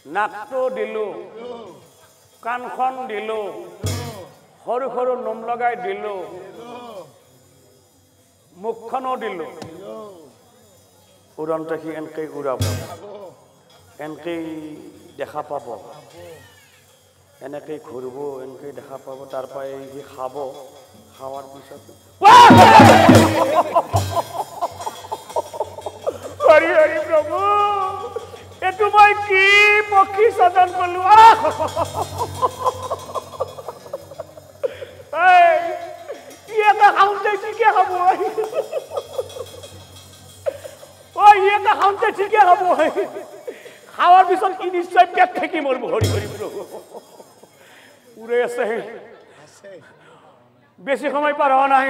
নাকটো দিলো কাণখন দিলো সৰু সৰু নোম লগাই দিলো মুখখনো দিলো উড়ন্ত সি এনেকে উৰাব এনেকে দেখা পাব এনেকে ঘূৰিব এনেকে দেখা পাব তাৰ পৰা সি খাব খাৱাৰ পিছত হৰি হৰি প্ৰভু এটো মই কি পক্ষী সজন করলু এটা খাওঁতে ঠিকে খাব এটা খাওঁতে ঠিকে খাব খাওয়ার পিছত কি নিশ্চয় পেট থেকে মরব হরি হরি প্রভু উড়ে আছে বেশি সময় পার হওয়া নাই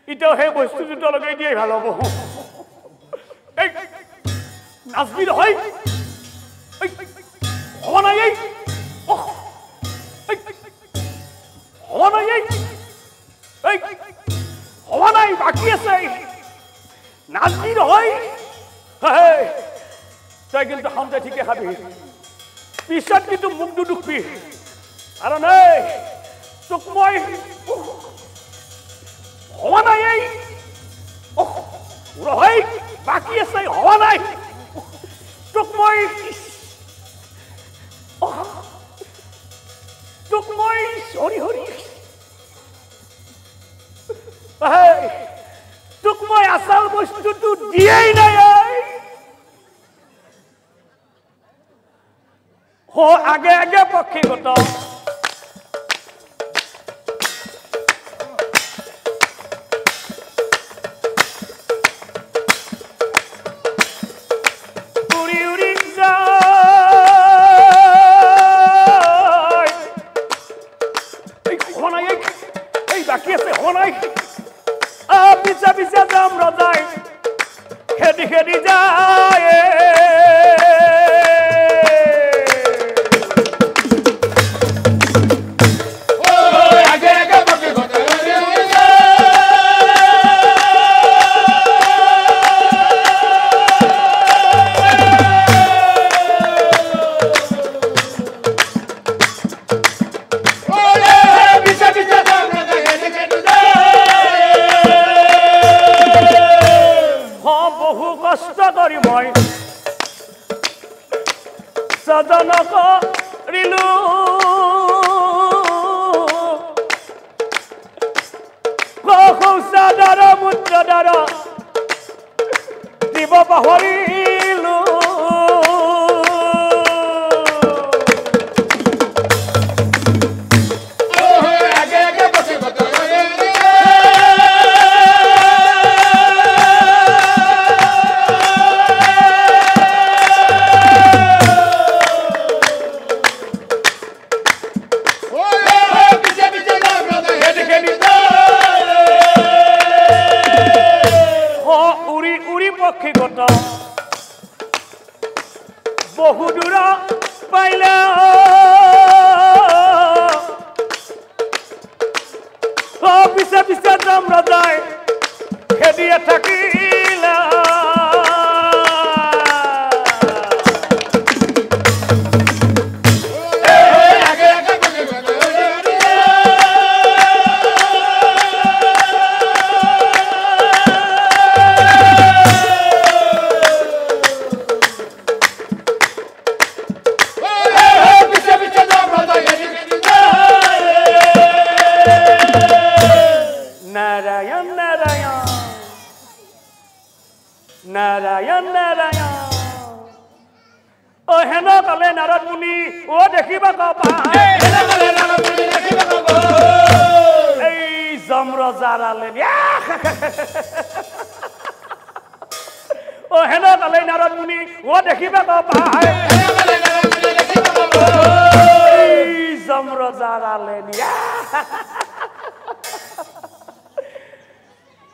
এটাও সেই বস্তু দুটো লগাই দিয়ে ভালো হব নাজবির হয় হওয়া নাই হওয়া নাই হওয়া নাই বাকি আছে নাজবির হয় তাই কিন্তু খাওঁতে ঠিকে খাবি পিছত কিন্তু মুখ দুডুকবি আৰু নাই তোক মই হওয়া নাই ৰহৈ বাকি আছে হওয়া নাই তোক মই হৰি হৰি তোক মই আচল বস্তুটো দিয়েই নাই আগে আগে পক্ষীগত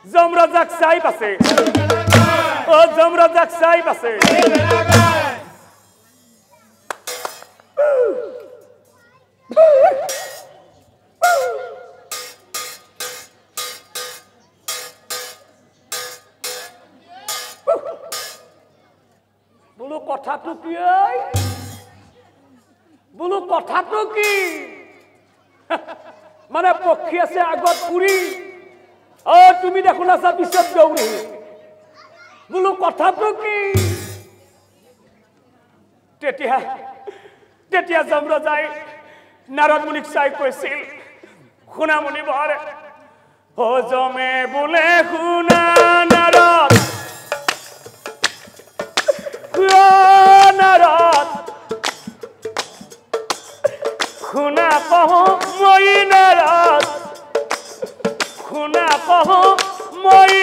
Zamrazak sahip আছে ও Zamrazak sahip আছে বলো কথাটো কি বোলো কথাটো কি মানে পক্ষী আছে আগত উৰি তুমি দেখোন আছা পিছত দৌৰি বোলো কথাটো কি তেতিয়া যমৰাজাই নাৰদ মুনিক চাই কৈছিল শুনামণি বৰ জমে বোলে শুনা নাৰদ নাৰদ শুনা কহ মই নাৰদ শুনা কহ মই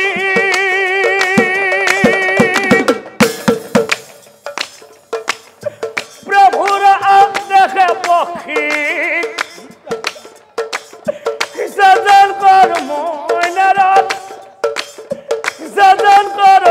প্ৰভুৰ দেখে পক্ষী সজন কৰ মই নাৰদ সজন কৰ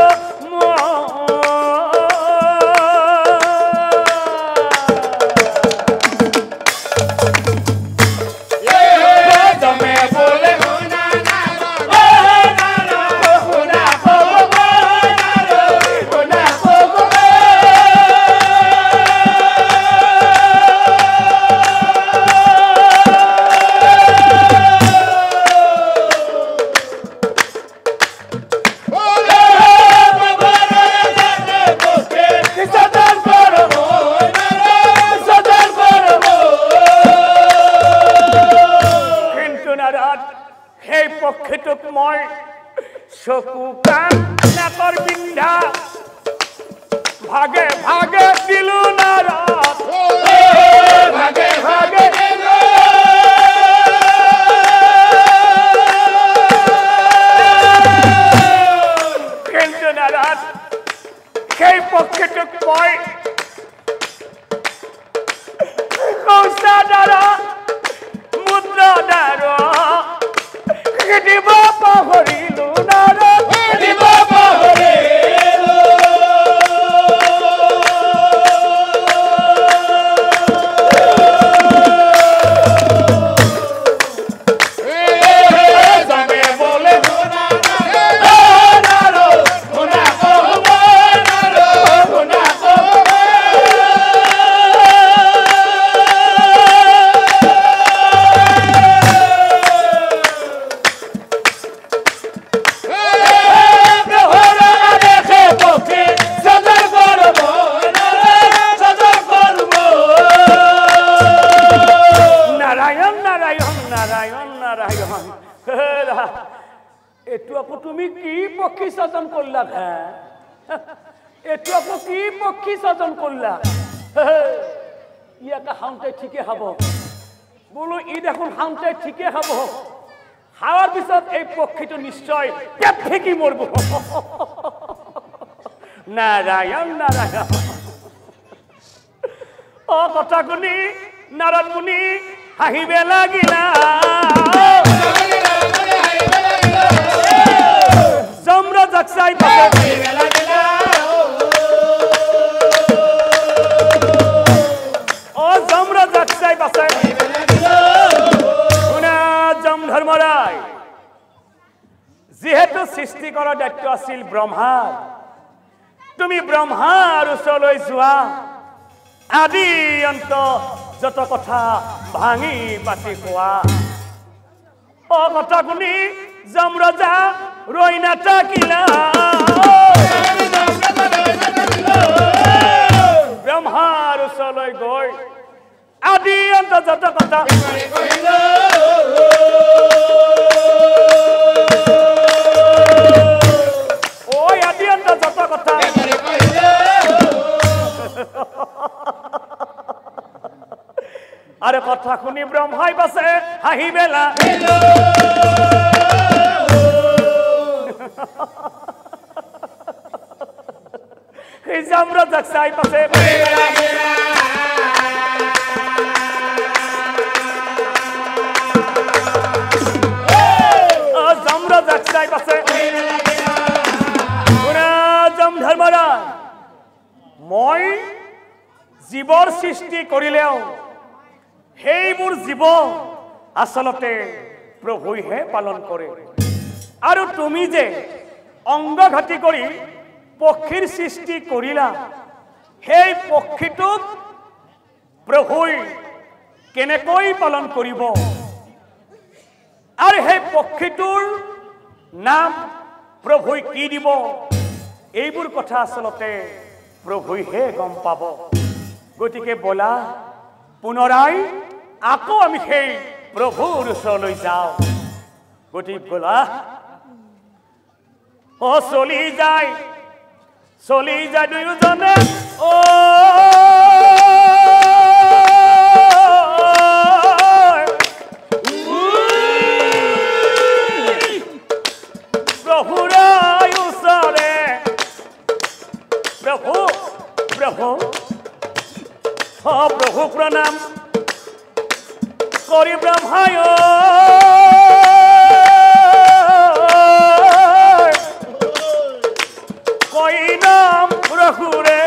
চকু কাণ নাকৰ বিন্ধা ভাগে ভাগে দিলো নাৰদ ভাগে ভাগে কিন্তু নাৰদ সেই পক্ষীটোক মই কৌশা দ্বাৰা মুদ্ৰা দ্বাৰা দিব পাহৰিলো নাৰদ দিব পাহৰিলো জমে বোলে শুনা নাৰদ শুনা কহ মই নাৰদ শুনা কহ এটো আকৌ তুমি কি পক্ষী সজন করলা এটো আকৌ কি পক্ষী সজন করলা ইয়াকে হাউঁতে ঠিকে হব বলো ই দেখোন হাউঁতে ঠিকে হব হাওয়ার পিছত এই পক্ষীটো নিশ্চয় পেট ফেঁকি মরব নারায়ণ নারায়ণ ও কথা শুনি নারদ মুনি হাঁহিবে লাগিলা যমরাজাক চাই হাঁহিবে লাগিলা ও যমরাজাক চাই বাঁচাই শুনা যম ধর্মরায় যেহেতু সৃষ্টি করার দায়িত্ব আছিল ব্রহ্মার তুমি ব্রহ্মার ওচৰলৈ যোৱা আদি অন্ত যত কথা ভাঙি পাতি কোৱা ও কথা শুনি যমৰাজা ৰৈ নাথাকিলা ব্ৰহ্মাৰ ওচৰলৈ গৈ আদি অন্ত যত কথা ওই আদি অন্ত যত কথা আরে কথা শুনি ব্রহ্মাই বাসে হাঁহি বেলা এই যমরাজাক চাই পাছে যমরাজাক চাই পাছে যম ধৰ্মৰাজ মই জীৱৰ সৃষ্টি কৰিলেও সেইবোৰ জীৱ আসলতে প্ৰভুইহে পালন কৰে আৰু তুমি যে অংগঘাতি কৰি পক্ষীৰ সৃষ্টি কৰিলা সেই পক্ষীটোক প্ৰভুই কেনেকৈ পালন কৰিব আৰু সেই পক্ষীটোৰ নাম প্ৰভুই কি দিব এইবোৰ কথা আচলতে প্ৰভুইহে গম পাব গতিকে বলা পুনৰাই আকৌ আমি সেই প্ৰভুৰ ওচৰলৈ যাওঁ গতিকে বলা ও চলি যায় দুয়োজনে ও প্ৰভুৰাই ওচৰে প্ৰভু প্ৰণাম কৰি ব্ৰহ্মায় কই নাম প্ৰভুৰে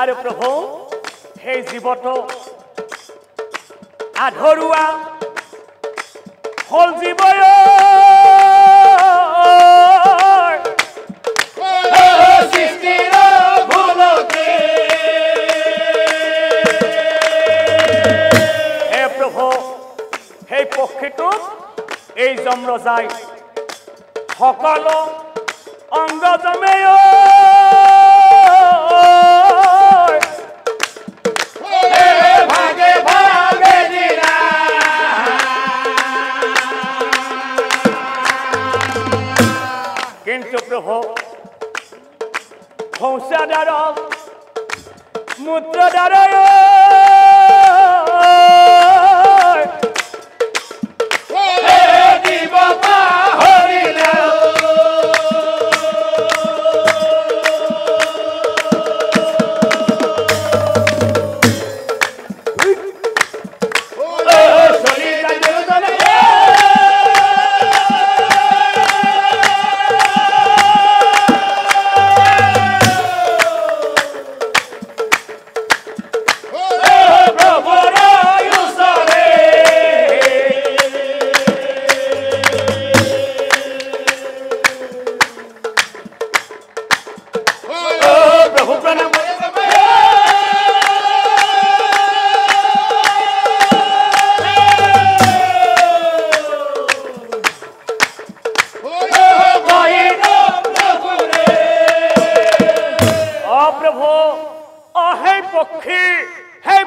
আৰু প্ৰভু সেই জীৱটো আধৰুৱা হল জীৱয় সৃষ্টিৰ ভুলতে হে প্ৰভু সেই পক্ষীটো এই জন্ম যায় সকলো অংগ জমে কিন্তু প্ৰভু সংসাৰ মূত্ৰ দ্বাৰা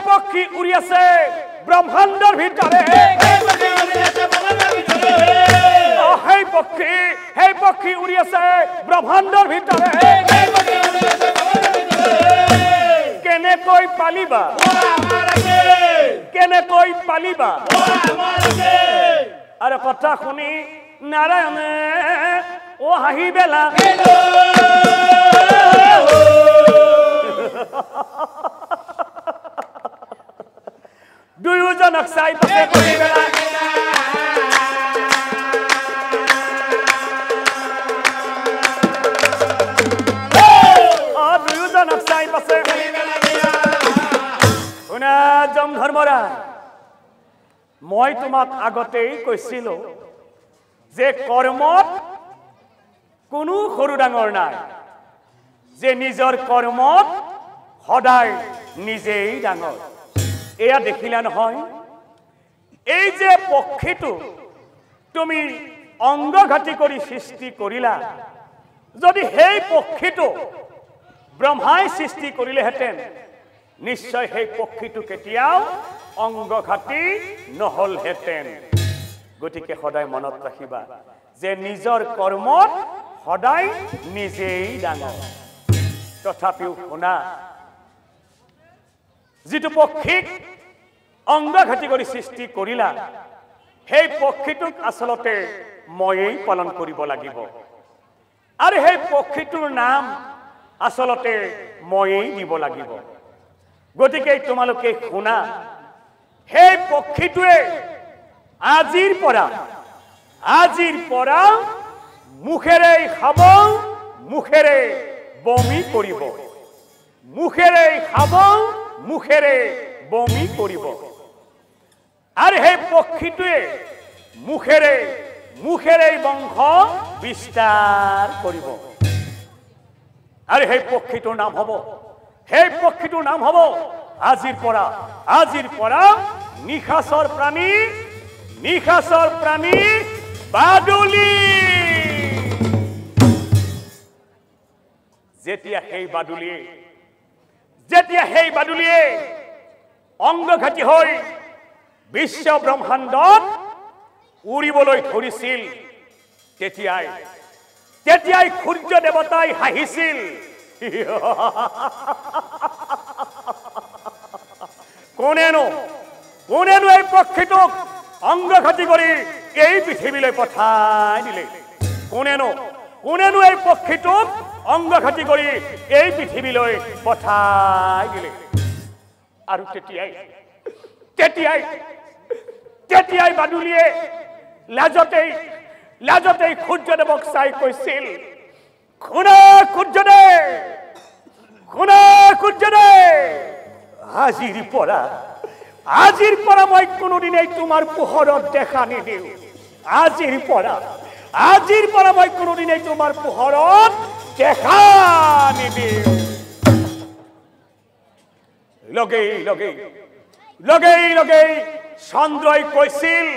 পক্ষী উৰি আছে ব্ৰহ্মাণ্ডৰ ভিতৰে সেই পক্ষী উৰি আছে ব্ৰহ্মাণ্ডৰ ভিতৰে কেনেকৈ পালিবা আৰু কথা শুনি নাৰায়ণে ও হাঁহি বেলা দুয়োজনক চাই পাছে কৰি বেলা দুয়োজনক চাই পাছে শুনা যম ধৰ্মৰা মই তোমাক আগতেই কৈছিলো যে কৰ্মত কোনো সৰু ডাঙৰ নাই যে নিজৰ কৰ্মত সদায় নিজেই ডাঙৰ এয়া দেখিলা নহয় এই যে পক্ষীটো তুমি অংগঘাটি কৰি সৃষ্টি কৰিলা যদি সেই পক্ষীটো ব্ৰহ্মাই সৃষ্টি কৰিলেহেঁতেন নিশ্চয় সেই পক্ষীটো কেতিয়াও অংগঘাতী নহলহেঁতেন গতিকে সদায় মনত ৰাখিবা যে নিজৰ কৰ্মত সদায় নিজেই ডাঙৰ তথাপিও শুনা যিটো পক্ষীক অংগঘাতী কৰি সৃষ্টি কৰিলা সেই পক্ষীটোক আচলতে ময়েই পালন কৰিব লাগিব আৰু সেই পক্ষীটোৰ নাম আচলতে ময়েই দিব লাগিব গতিকে তোমালোকে শুনা সেই পক্ষীটোৱে আজিৰ পৰা মুখেৰে খাব মুখেৰে বমি কৰিব মুখেৰে খাব মুখেৰে বমি কৰিব আৰু সেই পক্ষীটোৱে মুখেৰে বংশ বিস্তাৰ কৰিব আৰু সেই পক্ষীটোৰ নাম হ'ব আজিৰ পৰা নিশাচৰ প্ৰাণী বাদুলি যেতিয়া সেই বাদুলিয়ে অংগঘাতী হৈ বিশ্ব ব্ৰহ্মাণ্ডত উৰিবলৈ ধৰিছিল তেতিয়াই সূৰ্য দেৱতাই হাঁহিছিল কোনেনো এই পক্ষীটোক অংগঘাতী কৰি এই পৃথিৱীলৈ পঠাই দিলে কোনেনো এই পক্ষীটোক অংগঘাতী কৰি এই পৃথিৱীলৈ পঠাই দিলে আৰু তেতিয়াই বাদুলিয়ে লাজতেই সূৰ্যদেৱক চাই কৈছিল শুনা সূৰ্যদেৱ আজিৰ পৰা মই কোনোদিনেই তোমাৰ পোহৰত দেখা নিদিওঁ আজিৰ পৰা মই কোনোদিনেই তোমাৰ পোহৰত দেখা নিদিওঁ লগেই চন্দ্ৰই কৈছিল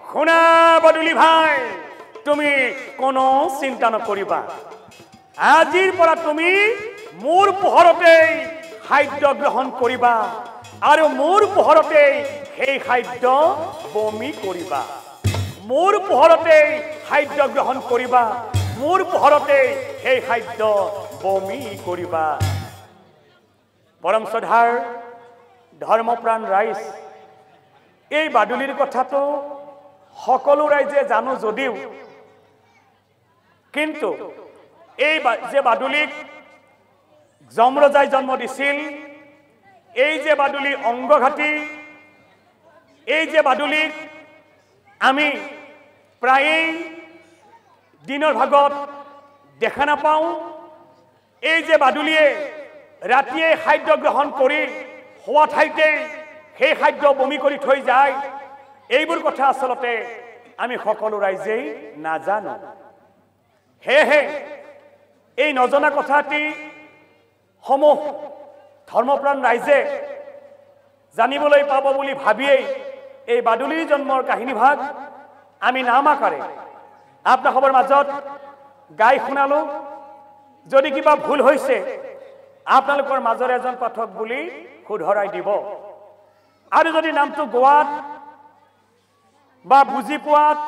শুনা বাদুলি ভাই তুমি কোনো চিন্তা নকৰিবা আজিৰ পৰা তুমি মোৰ পোহৰতেই খাদ্য গ্ৰহণ কৰিবা আৰু মোৰ পোহৰতেই সেই খাদ্য বমি কৰিবা মোৰ পোহৰতেই খাদ্য গ্ৰহণ কৰিবা মোৰ পোহৰতেই সেই খাদ্য বমি কৰিবা পৰম শ্ৰদ্ধাৰ ধৰ্মপ্ৰাণ ৰাইজ এই বাদুলিৰ কথাটো সকলো ৰাইজে জানো যদিও কিন্তু এই যে বাদুলিক যমৰজাই জন্ম দিছিল এই যে বাদুলি অংগঘাতী এই যে বাদুলিক আমি প্ৰায়েই দিনৰ ভাগত দেখা নাপাওঁ এই যে বাদুলিয়ে ৰাতিয়ে খাদ্য গ্ৰহণ কৰি হোৱা ঠাইতে সেই খাদ্য বমি কৰি থৈ যায় এইবোৰ কথা আচলতে আমি সকলো ৰাইজেই নাজানো সেয়েহে এই নজনা কথাটি সমূহ ধৰ্মপ্ৰাণ ৰাইজে জানিবলৈ পাব বুলি ভাবিয়েই এই বাদুলিৰ জন্মৰ কাহিনীভাগ আমি নাম আকাৰে আপোনালোকৰ মাজত গাই শুনালো যদি কিবা ভুল হৈছে আপোনালোকৰ মাজৰ এজন পাঠক বুলি শুধৰাই দিব আৰু যদি নামটো গোৱাত বা বুজি পোৱাত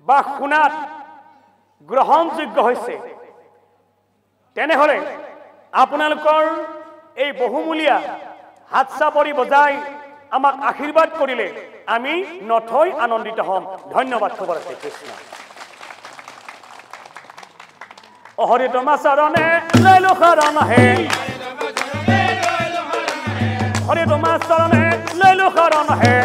বা শুনাত গ্ৰহণযোগ্য হৈছে তেনেহলে আপোনালোকৰ এই বহুমূলীয়া হাত চাপৰি বজাই আমাক আশীৰ্বাদ কৰিলে আমি নথৈ আনন্দিত হ'ম ধন্যবাদ শুভৰাত্ৰি কৃষ্ণ হৰি তোমাৰ চৰণে লৈলো শৰণ হে হৰি তোমাৰ চৰণে লৈলো শৰণ হে